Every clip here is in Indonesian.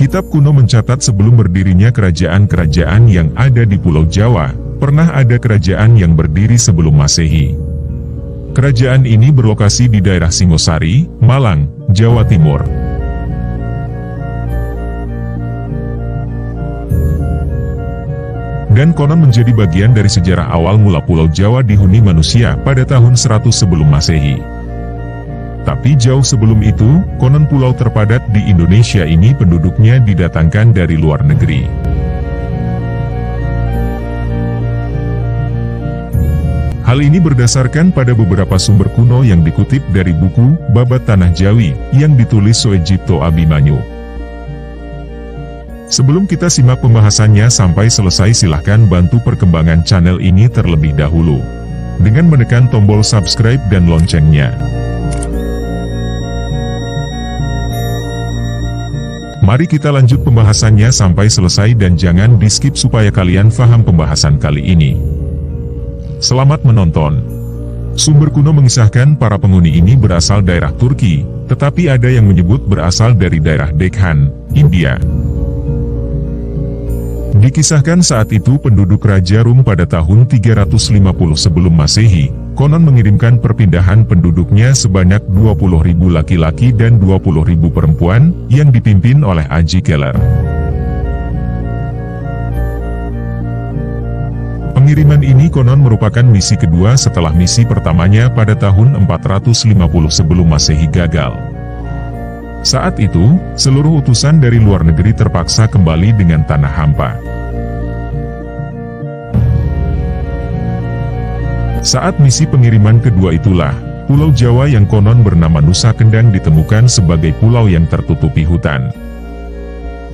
Kitab kuno mencatat sebelum berdirinya kerajaan-kerajaan yang ada di Pulau Jawa, pernah ada kerajaan yang berdiri sebelum Masehi. Kerajaan ini berlokasi di daerah Singosari, Malang, Jawa Timur. Dan konon menjadi bagian dari sejarah awal mula Pulau Jawa dihuni manusia pada tahun 100 sebelum Masehi. Tapi jauh sebelum itu, konon pulau terpadat di Indonesia ini penduduknya didatangkan dari luar negeri. Hal ini berdasarkan pada beberapa sumber kuno yang dikutip dari buku Babat Tanah Jawi yang ditulis Soejipto Abimanyu. Sebelum kita simak pembahasannya sampai selesai, silahkan bantu perkembangan channel ini terlebih dahulu dengan menekan tombol subscribe dan loncengnya. Mari kita lanjut pembahasannya sampai selesai dan jangan di-skip supaya kalian paham pembahasan kali ini. Selamat menonton. Sumber kuno mengisahkan para penghuni ini berasal daerah Turki, tetapi ada yang menyebut berasal dari daerah Dekhan, India. Dikisahkan saat itu penduduk Raja Rum pada tahun 350 sebelum Masehi, konon mengirimkan perpindahan penduduknya sebanyak 20.000 laki-laki dan 20.000 perempuan, yang dipimpin oleh Aji Keller. Pengiriman ini konon merupakan misi kedua setelah misi pertamanya pada tahun 450 sebelum Masehi gagal. Saat itu, seluruh utusan dari luar negeri terpaksa kembali dengan tanah hampa. Saat misi pengiriman kedua itulah, Pulau Jawa yang konon bernama Nusa Kendang ditemukan sebagai pulau yang tertutupi hutan.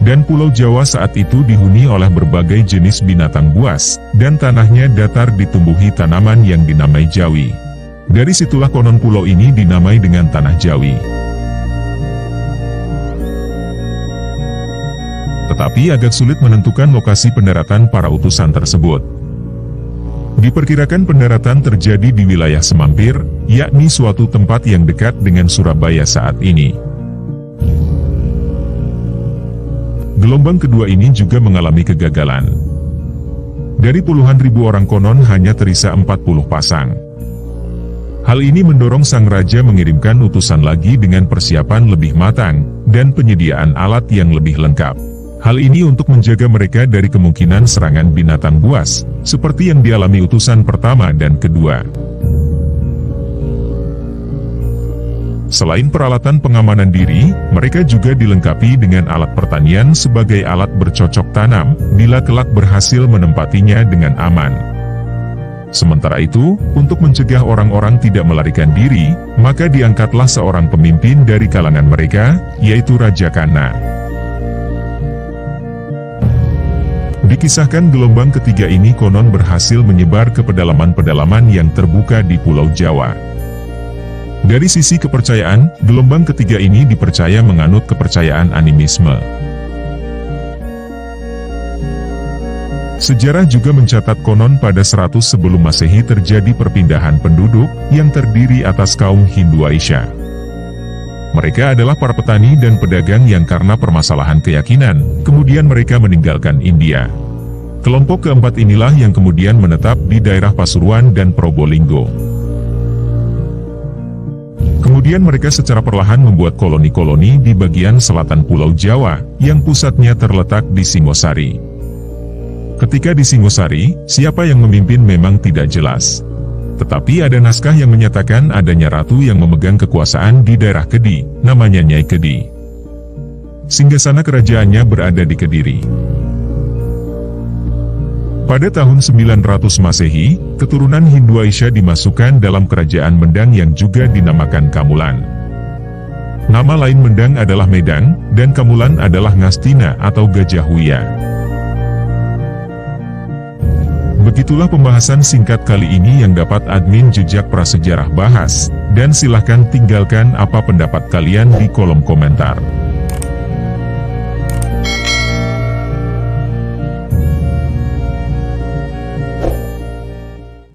Dan Pulau Jawa saat itu dihuni oleh berbagai jenis binatang buas, dan tanahnya datar ditumbuhi tanaman yang dinamai Jawi. Dari situlah konon pulau ini dinamai dengan Tanah Jawi. Tetapi agak sulit menentukan lokasi pendaratan para utusan tersebut. Diperkirakan pendaratan terjadi di wilayah Semampir, yakni suatu tempat yang dekat dengan Surabaya saat ini. Gelombang kedua ini juga mengalami kegagalan. Dari puluhan ribu orang konon hanya tersisa 40 pasang. Hal ini mendorong sang raja mengirimkan utusan lagi dengan persiapan lebih matang, dan penyediaan alat yang lebih lengkap. Hal ini untuk menjaga mereka dari kemungkinan serangan binatang buas, seperti yang dialami utusan pertama dan kedua. Selain peralatan pengamanan diri, mereka juga dilengkapi dengan alat pertanian sebagai alat bercocok tanam, bila kelak berhasil menempatinya dengan aman. Sementara itu, untuk mencegah orang-orang tidak melarikan diri, maka diangkatlah seorang pemimpin dari kalangan mereka, yaitu Raja Kana. Dikisahkan gelombang ketiga ini konon berhasil menyebar ke pedalaman-pedalaman yang terbuka di Pulau Jawa. Dari sisi kepercayaan, gelombang ketiga ini dipercaya menganut kepercayaan animisme. Sejarah juga mencatat konon pada 100 sebelum Masehi terjadi perpindahan penduduk yang terdiri atas kaum Hindu Asia. Mereka adalah para petani dan pedagang yang karena permasalahan keyakinan, kemudian mereka meninggalkan India. Kelompok keempat inilah yang kemudian menetap di daerah Pasuruan dan Probolinggo. Kemudian mereka secara perlahan membuat koloni-koloni di bagian selatan Pulau Jawa, yang pusatnya terletak di Singosari. Ketika di Singosari, siapa yang memimpin memang tidak jelas. Tetapi ada naskah yang menyatakan adanya ratu yang memegang kekuasaan di daerah Kedi, namanya Nyai Kedi. Singgasana kerajaannya berada di Kediri. Pada tahun 900 Masehi, keturunan Hindu Asia dimasukkan dalam kerajaan Mendang yang juga dinamakan Kamulan. Nama lain Mendang adalah Medang, dan Kamulan adalah Ngastina atau Gajah Huya. Begitulah pembahasan singkat kali ini yang dapat admin Jejak Prasejarah bahas, dan silahkan tinggalkan apa pendapat kalian di kolom komentar.